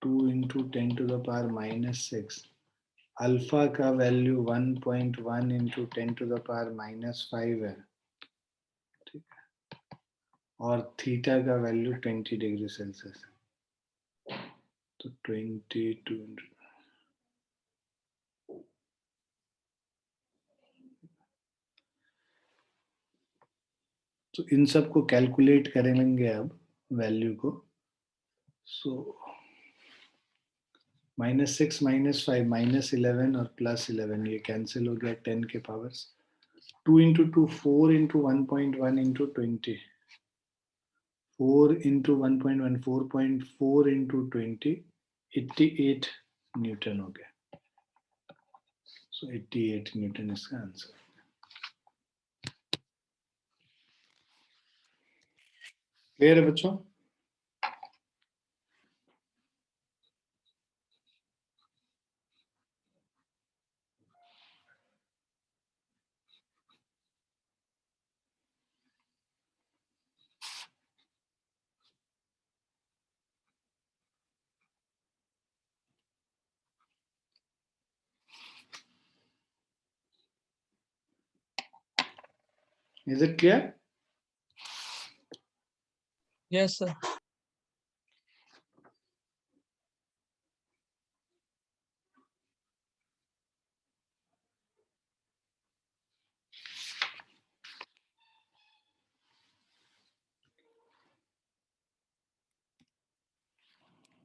2 इंटू 10⁻⁻6। अल्फा का वैल्यू 1.1 इंटू 10⁻⁻5 है, ठीक है। और थीटा का वैल्यू 20 डिग्री सेल्सियस है, तो 22 तो इन सब को कैलकुलेट करेंगे अब वैल्यू को। सो -6 -5 -11 और +11 ये कैंसिल हो गया 10 के powers. 2 into 2 4 into 1.1 into 20, 4 into 1.1 4.4 into 20, 88 Newton हो गया। सो 88 न्यूटन इसका आंसर। क्लियर है बच्चों? Is it clear? Yes, sir.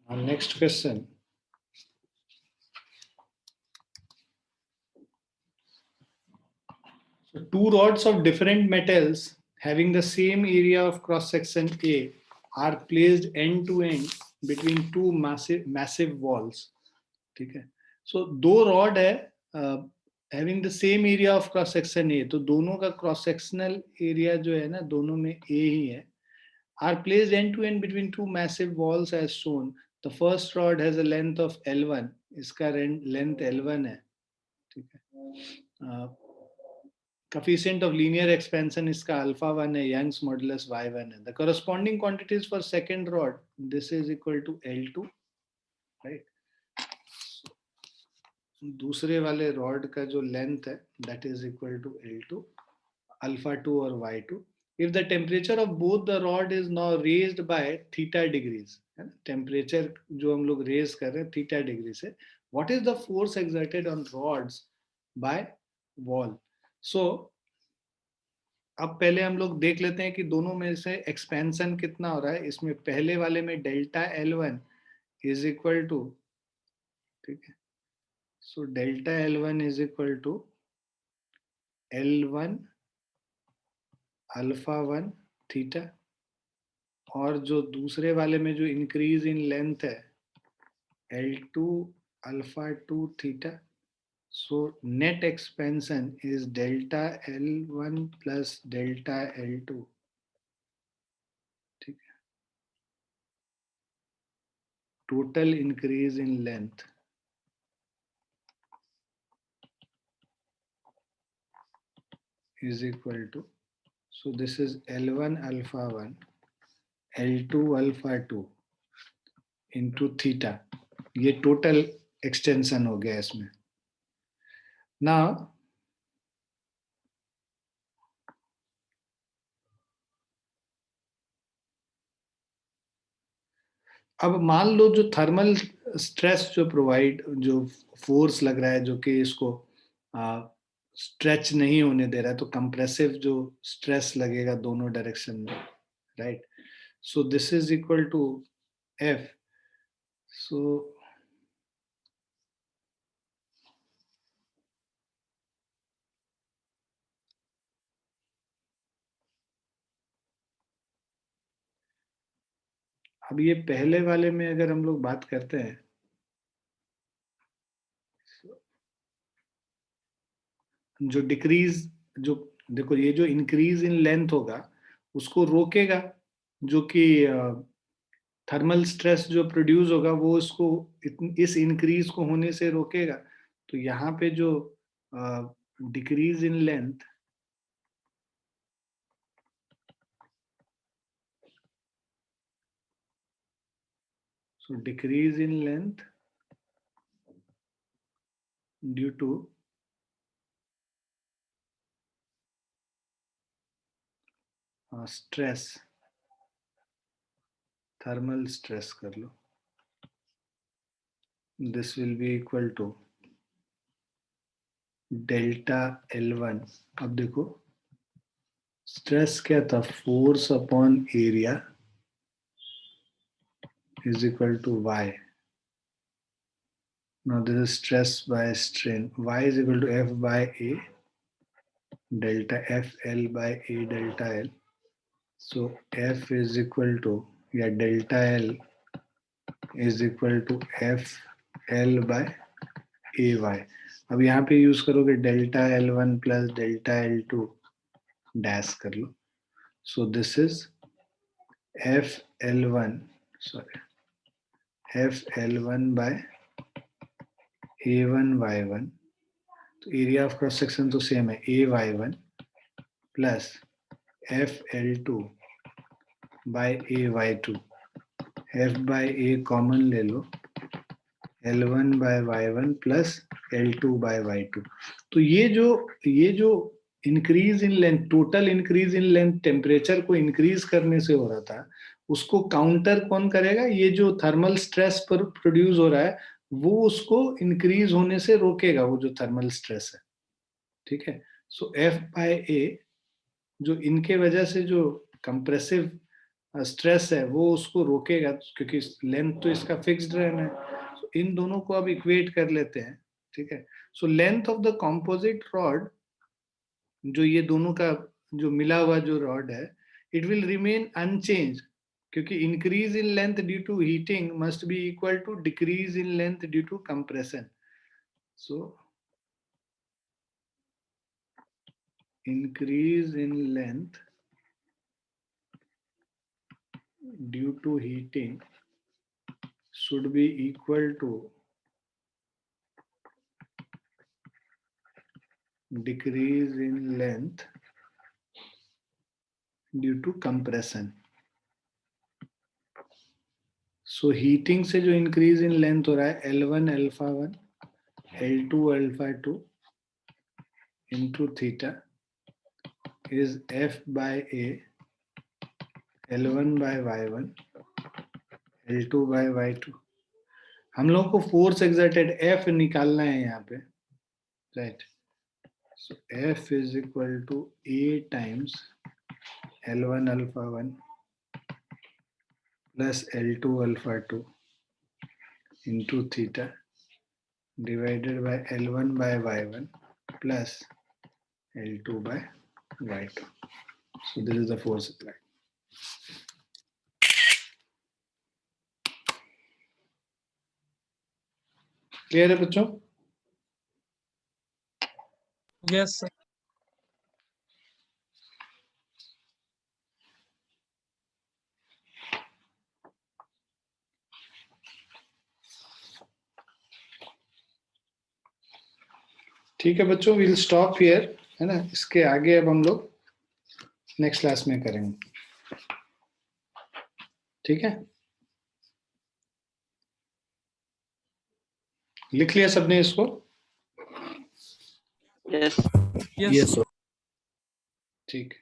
Our next question. So two rods of different metals having the same area of cross section A are placed end to end between two massive walls. ठीक है। So दो rod है having the same area of cross section A, तो दोनों का cross sectional area जो है ना दोनों में A ही है, are placed end to end between two massive walls as shown. The first rod has a length of L1, इसका length L1 है, ठीक है। Coefficient of linear expansion इसका alpha 1 है, Young's modulus y1 है. The corresponding quantities for second rod, this is equal to L2, right? दूसरे वाले rod का जो लेंथ है that is equal to L2, alpha 2 और y2. If the temperature of both the rod is now raised by theta degrees, है ना, temperature जो हम लोग रेज कर रहे हैं थीटा डिग्री से, what is the force exerted on rods by wall? So अब पहले हम लोग देख लेते हैं कि दोनों में से एक्सपेंशन कितना हो रहा है। इसमें पहले वाले में delta L1 is equal to, ठीक है, so delta L1 is equal to L1 alpha 1 theta, और जो दूसरे वाले में जो इंक्रीज इन लेंथ है L2 alpha 2 theta. So net expansion is delta L1 plus delta L2, ठीक है, total increase in length is equal to, so this is L1 alpha 1 L2 alpha 2 into theta, ये total extension हो गया इसमें। Now अब मान लो जो thermal stress जो फोर्स लग रहा है जो कि इसको स्ट्रेच नहीं होने दे रहा है, तो कंप्रेसिव जो स्ट्रेस लगेगा दोनों डायरेक्शन में, right. So this is equal to F. सो अब ये पहले वाले में अगर हम लोग बात करते हैं, जो डिक्रीज, जो देखो ये जो इंक्रीज इन लेंथ होगा उसको रोकेगा, जो कि थर्मल स्ट्रेस जो प्रोड्यूस होगा वो इसको इस इंक्रीज को होने से रोकेगा. तो यहाँ पे जो decrease in length, so decrease in length due to stress, thermal stress कर लो, this will be equal to delta L1. अब देखो स्ट्रेस क्या था, force upon area is equal to y. Now this is stress by strain. Y is equal to F by A delta F L by A delta L. So F is equal to, या delta L is equal to F L by AY. अब यहाँ पे use करोगे delta L1 plus delta L2 dash कर लो. So this is F L1, sorry, F L1 by A1 Y1. तो area of cross section तो same है, AY1 plus FL2 by AY2. F by A common ले लो, L1 bye Y1 plus L2 bye Y2. तो ये जो increase in length, total increase in length temperature को increase करने से हो रहा था, उसको काउंटर कौन करेगा, ये जो थर्मल स्ट्रेस पर प्रोड्यूस हो रहा है वो उसको इंक्रीज होने से रोकेगा, वो जो थर्मल स्ट्रेस है. ठीक है. सो F बाय A जो इनके वजह से जो कंप्रेसिव स्ट्रेस है वो उसको रोकेगा, क्योंकि लेंथ तो इसका फिक्स्ड रहना है. so, इन दोनों को अब इक्वेट कर लेते हैं. ठीक है. So length of the composite rod, जो ये दोनों का जो मिला हुआ जो रॉड है, इट विल रिमेन अनचेंज, क्योंकि increase in length due to heating must be equal to decrease in length due to compression. So increase in length due to heating should be equal to decrease in length due to compression. So heating से जो increase in length हो रहा है L1 alpha 1 L2 alpha 2 into theta is F by A L1 by Y1 L2 by Y2. हम लोगों को force exerted F निकालना है यहाँ पे, right. So F is equal to A times L1 alpha 1 plus L2 alpha 2 into theta divided by L1 by Y1 plus L2 by Y2. So this is the force applied. Clear है बच्चों? Yes, sir. ठीक है बच्चों, will stop here, है ना. इसके आगे अब हम लोग नेक्स्ट क्लास में करेंगे. ठीक है, लिख लिया सबने इसको? Yes. Yes, Yes, sir. ठीक.